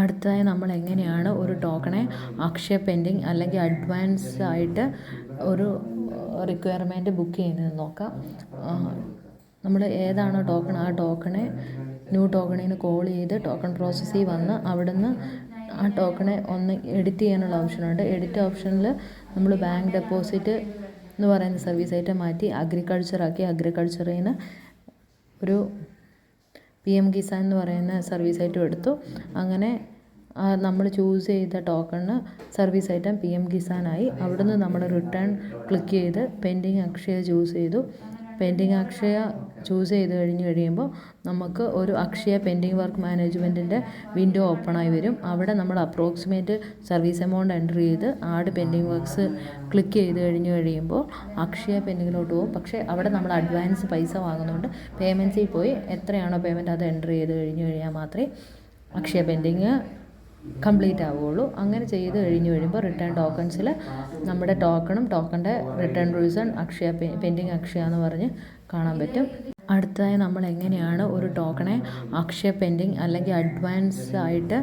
അടുത്തതായി നമ്മൾ എങ്ങനെയാണ് ഒരു ടോക്കണെ അക്ഷയ പെൻഡിങ് അല്ലെങ്കിൽ അഡ്വാൻസ് ആയിട്ട് ഒരു റിക്വയർമെൻറ്റ് ബുക്ക് ചെയ്യുന്നതെന്ന് നോക്കാം. നമ്മൾ ഏതാണോ ടോക്കൺ ആ ടോക്കണെ ന്യൂ ടോക്കണിൽ നിന്ന് കോൾ ചെയ്ത് ടോക്കൺ പ്രോസസ്സിൽ വന്ന് അവിടുന്ന് ആ ടോക്കണെ ഒന്ന് എഡിറ്റ് ചെയ്യാനുള്ള ഓപ്ഷനുണ്ട്. എഡിറ്റ് ഓപ്ഷനിൽ നമ്മൾ ബാങ്ക് ഡെപ്പോസിറ്റ് എന്ന് പറയുന്ന സർവീസായിട്ട് മാറ്റി അഗ്രികൾച്ചറാക്കി അഗ്രികൾച്ചറിൽ നിന്ന് ഒരു PM കിസാൻ എന്ന് പറയുന്ന സർവീസായിട്ടും എടുത്തു. അങ്ങനെ നമ്മൾ ചൂസ് ചെയ്ത ടോക്കണിന് സർവീസ് ഐറ്റം PM കിസാനായി. അവിടുന്ന് നമ്മൾ റിട്ടേൺ ക്ലിക്ക് ചെയ്ത് പെൻഡിങ് അക്ഷയ ചൂസ് ചെയ്തു. പെൻഡിങ് അക്ഷയ ചൂസ് ചെയ്ത് കഴിയുമ്പോൾ നമുക്ക് ഒരു അക്ഷയ പെൻഡിങ് വർക്ക് മാനേജ്മെൻറ്റിൻ്റെ വിൻഡോ ഓപ്പണായി വരും. അവിടെ നമ്മൾ അപ്രോക്സിമേറ്റ് സർവീസ് എമൗണ്ട് എൻ്റർ ചെയ്ത് ആഡ് പെൻഡിങ് വർക്ക്സ് ക്ലിക്ക് ചെയ്ത് കഴിയുമ്പോൾ അക്ഷയ പെൻഡിങ്ങിലോട്ട് പോകും. പക്ഷേ അവിടെ നമ്മൾ അഡ്വാൻസ് പൈസ വാങ്ങുന്നതുകൊണ്ട് പേയ്മെൻറ്റ്സിൽ പോയി എത്രയാണോ പേയ്മെൻറ്റ് അത് എൻ്റർ ചെയ്ത് കഴിഞ്ഞാൽ മാത്രമേ അക്ഷയ പെൻഡിങ് കംപ്ലീറ്റ് ആവുകയുള്ളൂ. അങ്ങനെ ചെയ്ത് കഴിയുമ്പോൾ റിട്ടേൺ ടോക്കൺസിൽ നമ്മുടെ ടോക്കണും ടോക്കണിൻ്റെ return reason Akshaya pending Akshaya എന്ന് പറഞ്ഞ് കാണാൻ പറ്റും. അടുത്തതായി നമ്മൾ എങ്ങനെയാണ് ഒരു ടോക്കണെ അക്ഷയ പെൻഡിങ് അല്ലെങ്കിൽ അഡ്വാൻസ് ആയിട്ട്